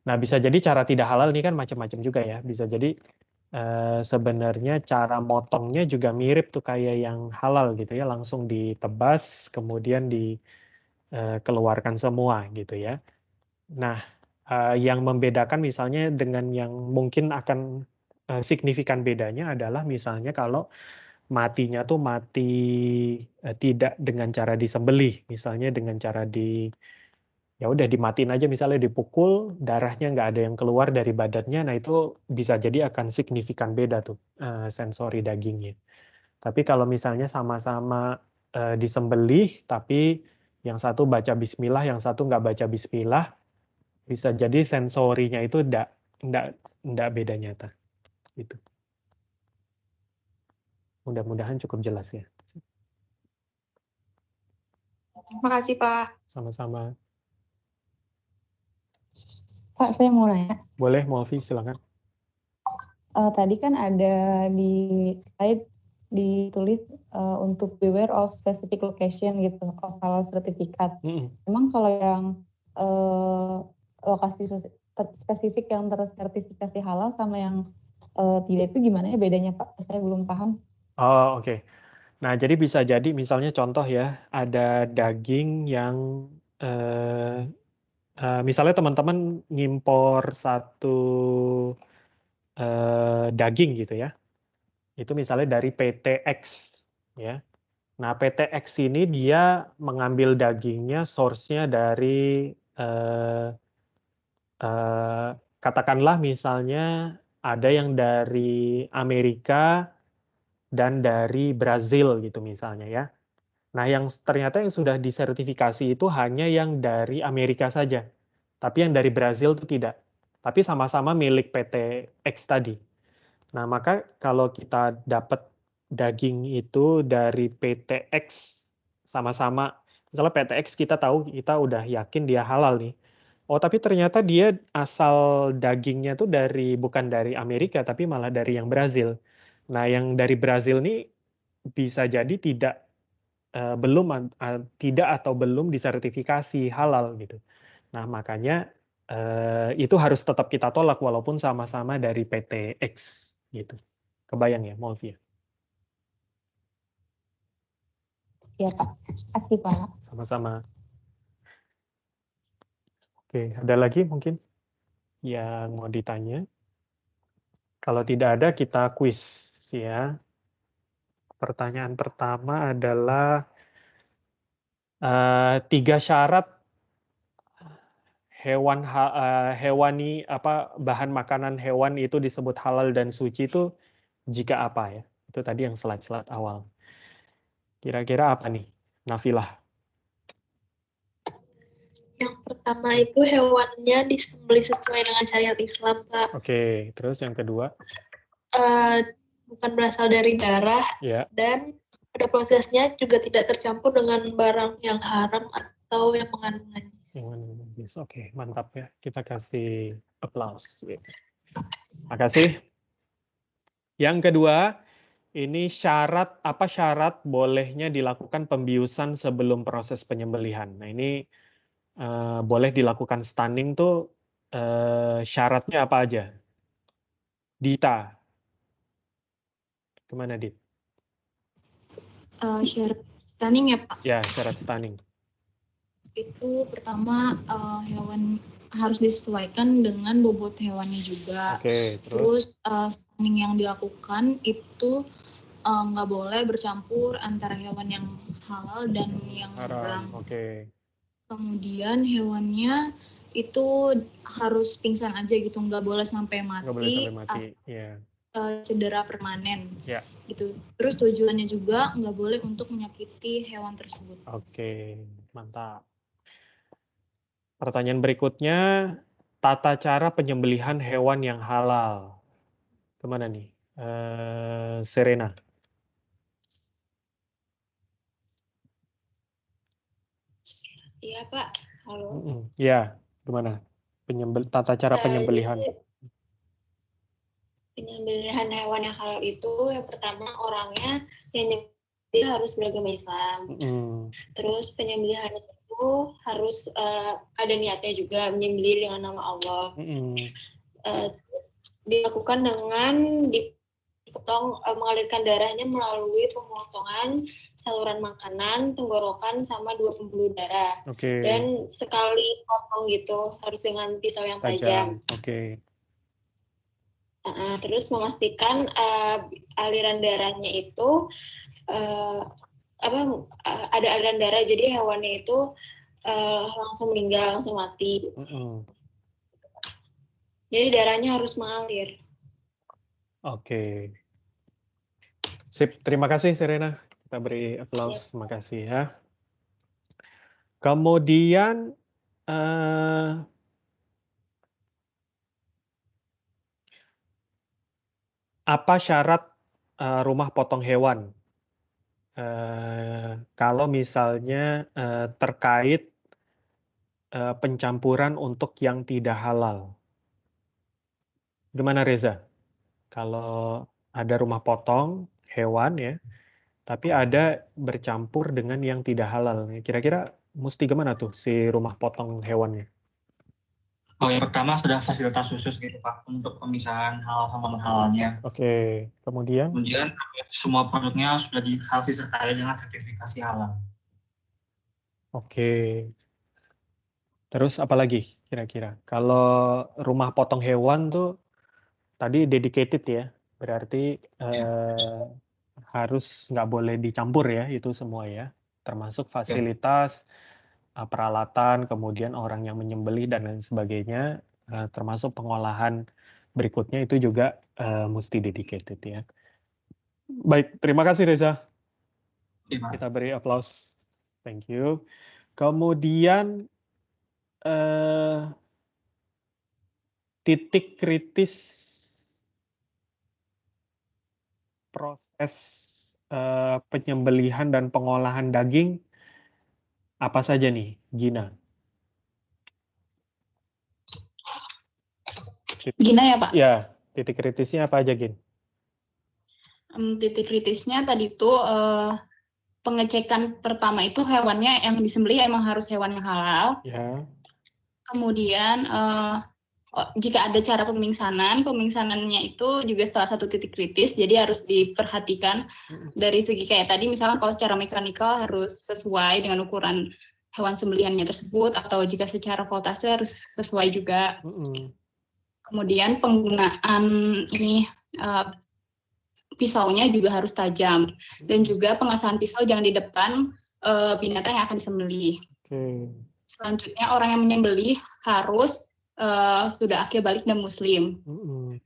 Nah, bisa jadi cara tidak halal ini kan macam-macam juga ya. Bisa jadi sebenarnya cara motongnya juga mirip tuh kayak yang halal gitu ya, langsung ditebas kemudian dikeluarkan semua gitu ya. Nah, yang membedakan misalnya dengan yang mungkin akan signifikan bedanya adalah misalnya kalau matinya tuh mati tidak dengan cara disembelih, misalnya dengan cara ya udah dimatiin aja misalnya dipukul, darahnya nggak ada yang keluar dari badannya, nah itu bisa jadi akan signifikan beda tuh sensori dagingnya. Tapi kalau misalnya sama-sama disembelih, tapi yang satu baca bismillah, yang satu nggak baca bismillah, bisa jadi sensorinya itu nggak beda nyata. Gitu. Mudah-mudahan cukup jelas ya. Terima kasih Pak. Sama-sama. Pak, saya mau nanya. Boleh, Molvi, silakan. Tadi kan ada di slide ditulis untuk beware of specific location gitu, of halal sertifikat. Emang kalau yang lokasi spesifik yang tersertifikasi halal sama yang tidak itu gimana ya bedanya Pak? Saya belum paham. Oh, oke. Nah, jadi bisa jadi misalnya contoh ya, ada daging yang misalnya teman-teman ngimpor satu daging gitu ya. Itu misalnya dari PTX ya. Nah, PTX ini dia mengambil dagingnya source-nya dari katakanlah misalnya ada yang dari Amerika dan dari Brazil gitu misalnya ya. Nah, yang ternyata yang sudah disertifikasi itu hanya yang dari Amerika saja. Tapi yang dari Brazil itu tidak. Tapi sama-sama milik PT X tadi. Nah, maka kalau kita dapat daging itu dari PT X sama-sama, misalnya PTX kita tahu, kita udah yakin dia halal nih. Oh, tapi ternyata dia asal dagingnya tuh bukan dari Amerika, tapi malah dari yang Brazil. Nah, yang dari Brazil nih bisa jadi tidak atau belum disertifikasi halal gitu. Nah, makanya itu harus tetap kita tolak walaupun sama-sama dari PTX gitu. Kebayang ya, Molvia? Ya Pak, kasih Pak. Sama-sama. Oke, ada lagi mungkin yang mau ditanya? Kalau tidak ada, kita quiz ya. Pertanyaan pertama adalah 3 syarat hewani bahan makanan hewan itu disebut halal dan suci itu jika apa ya? Itu tadi yang slide-slide awal. Kira-kira apa nih, Nafilah? Yang pertama itu hewannya disembelih sesuai dengan syariat Islam, Pak. Oke, terus yang kedua? Bukan berasal dari darah, Ya. dan pada prosesnya juga tidak tercampur dengan barang yang haram atau yang mengandung najis. Oke, mantap ya. Kita kasih applause. Makasih. Yang kedua, ini syarat bolehnya dilakukan pembiusan sebelum proses penyembelihan. Nah, ini boleh dilakukan stunning tuh syaratnya apa aja? Dita, kemana Dit? Syarat stunning ya Pak? Ya, syarat stunning. Itu pertama hewan harus disesuaikan dengan bobot hewannya juga. Oke, terus stunning yang dilakukan itu nggak boleh bercampur antara hewan yang halal dan yang haram. Oke. Kemudian hewannya itu harus pingsan aja gitu, nggak boleh sampai mati. Nggak boleh sampai mati, ya. Cedera permanen, ya. Gitu. Terus tujuannya juga nggak boleh untuk menyakiti hewan tersebut. Oke, mantap. Pertanyaan berikutnya, tata cara penyembelihan hewan yang halal. Kemana nih? Serena. Iya Pak, halo. Ya, gimana? Tata cara penyembelihan. Penyembelihan hewan yang halal itu yang pertama orangnya yang nyembelih harus beragama Islam. Terus penyembelihan itu harus ada niatnya juga, menyembelih dengan nama Allah. Terus dilakukan dengan mengalirkan darahnya melalui pemotongan saluran makanan, tenggorokan, sama 2 pembuluh darah. Dan sekali potong gitu harus dengan pisau yang tajam. Terus memastikan aliran darahnya itu ada aliran darah, jadi hewannya itu langsung meninggal, langsung mati. Jadi darahnya harus mengalir. Oke. Sip, terima kasih Serena. Kita beri applause, terima kasih ya. Kemudian apa syarat rumah potong hewan? Kalau misalnya terkait pencampuran untuk yang tidak halal. Gimana Reza? Kalau ada rumah potong hewan ya, tapi ada bercampur dengan yang tidak halal. Kira-kira mesti gimana tuh si rumah potong hewannya? Oh, yang pertama sudah fasilitas khusus gitu Pak untuk pemisahan halal sama non-halalnya. Oke, kemudian semua produknya sudah harus disertai dengan sertifikasi halal. Oke. Terus apa lagi kira-kira? Kalau rumah potong hewan tuh tadi dedicated ya, berarti harus nggak boleh dicampur ya itu semua ya, termasuk fasilitas, peralatan, kemudian orang yang menyembelih dan lain sebagainya, termasuk pengolahan berikutnya itu juga mesti dedicated ya. Baik, terima kasih Reza. Kita beri applause. Thank you. Kemudian titik kritis proses penyembelihan dan pengolahan daging Apa saja nih, Gina? Gina ya Pak? Ya, titik kritisnya apa aja, Gin? Titik kritisnya tadi tuh pengecekan pertama itu hewannya yang disembelih emang harus hewan yang halal. Ya. Kemudian jika ada cara pemingsanannya itu juga salah satu titik kritis, jadi harus diperhatikan dari segi kayak tadi misalnya kalau secara mekanikal harus sesuai dengan ukuran hewan sembelihannya tersebut, atau jika secara voltase harus sesuai juga. Kemudian penggunaan ini pisaunya juga harus tajam, dan juga pengasahan pisau jangan di depan binatang yang akan disembelih. Selanjutnya orang yang menyembelih harus sudah akil balik dan muslim.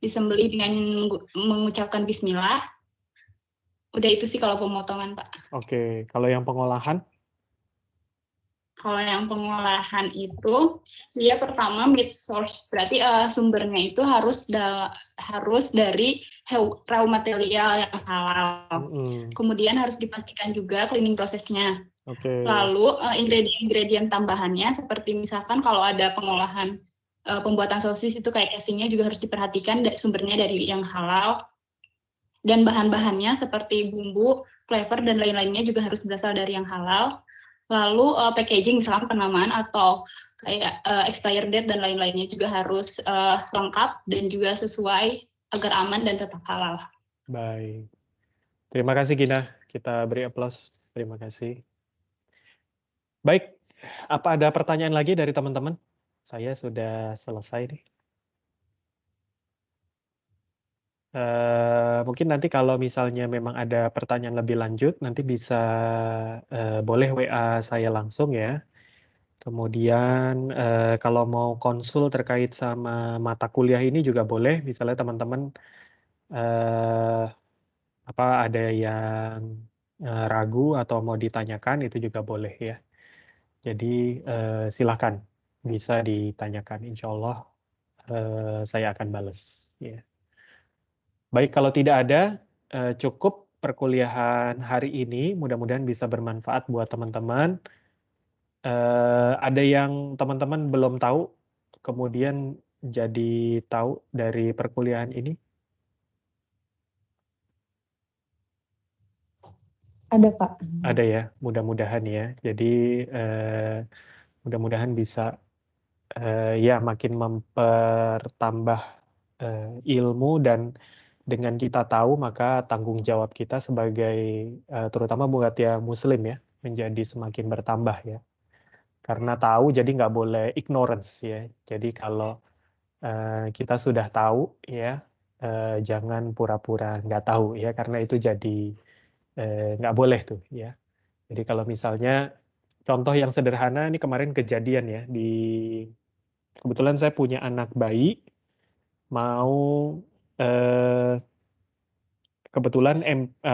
Disembelih dengan mengucapkan bismillah. Udah itu sih kalau pemotongan, Pak. Oke, kalau yang pengolahan? Kalau yang pengolahan itu, dia pertama meat source, berarti sumbernya itu harus dari raw material yang halal. Kemudian harus dipastikan juga cleaning prosesnya. Lalu ingredient tambahannya seperti misalkan kalau ada pengolahan pembuatan sosis itu kayak casingnya juga harus diperhatikan sumbernya dari yang halal, dan bahan-bahannya seperti bumbu, flavor dan lain-lainnya juga harus berasal dari yang halal. Lalu packaging misalkan penamaan atau kayak expired date dan lain-lainnya juga harus lengkap dan juga sesuai agar aman dan tetap halal. Baik, terima kasih Gina, kita beri aplaus. Terima kasih. Baik, apa ada pertanyaan lagi dari teman-teman? Saya sudah selesai nih. Mungkin nanti kalau misalnya memang ada pertanyaan lebih lanjut, nanti bisa boleh WA saya langsung ya. Kemudian kalau mau konsul terkait sama mata kuliah ini juga boleh. Misalnya teman-teman ada yang ragu atau mau ditanyakan, itu juga boleh ya. Jadi silakan bisa ditanyakan, insya Allah saya akan balas. Ya. Baik, kalau tidak ada, cukup perkuliahan hari ini. Mudah-mudahan bisa bermanfaat buat teman-teman. Ada yang teman-teman belum tahu, kemudian jadi tahu dari perkuliahan ini? Ada Pak. Ada ya, mudah-mudahan ya. Jadi mudah-mudahan bisa ya makin mempertambah ilmu, dan dengan kita tahu maka tanggung jawab kita sebagai terutama buat yang muslim ya menjadi semakin bertambah ya. Karena tahu jadi nggak boleh ignorance ya. Jadi kalau kita sudah tahu ya jangan pura-pura nggak tahu ya, karena itu jadi nggak boleh tuh ya. Jadi kalau misalnya contoh yang sederhana, ini kemarin kejadian ya, kebetulan saya punya anak bayi mau kebetulan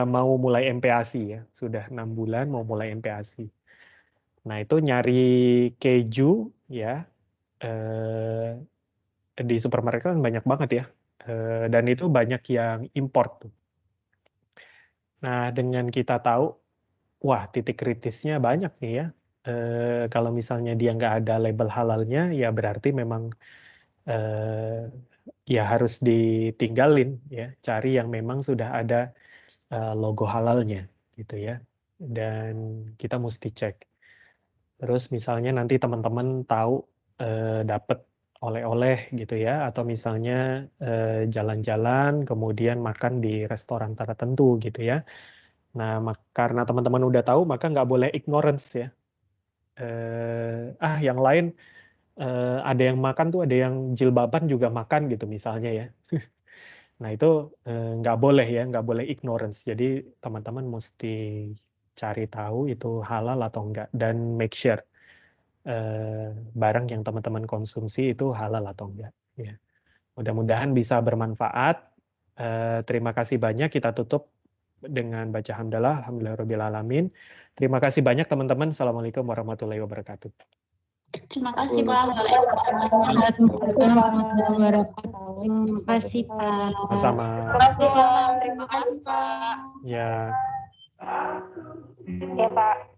mau mulai MPASI ya, sudah 6 bulan mau mulai MPASI. Nah itu nyari keju ya di supermarket kan banyak banget ya, dan itu banyak yang import tuh. Nah dengan kita tahu, wah titik kritisnya banyak nih ya. Kalau misalnya dia nggak ada label halalnya, ya berarti memang ya harus ditinggalin ya. Cari yang memang sudah ada logo halalnya gitu ya. Dan kita mesti cek. Terus misalnya nanti teman-teman tahu dapat oleh-oleh gitu ya, atau misalnya jalan-jalan kemudian makan di restoran tertentu gitu ya. Nah, karena teman-teman udah tahu, maka nggak boleh ignorance ya. Yang lain ada yang makan tuh, ada yang jilbaban juga makan gitu misalnya ya. Nah itu nggak boleh ya, nggak boleh ignorance. Jadi teman-teman mesti cari tahu itu halal atau enggak, dan make sure barang yang teman-teman konsumsi itu halal atau enggak. Ya. Mudah-mudahan bisa bermanfaat. Terima kasih banyak. Kita tutup dengan baca hamdalah, alhamdulillahirrahmanirrahim. Terima kasih banyak teman-teman. Assalamualaikum warahmatullahi wabarakatuh. Terima kasih Pak. Terima kasih Pak. Sama. Terima kasih Pak. Ya. Ya Pak.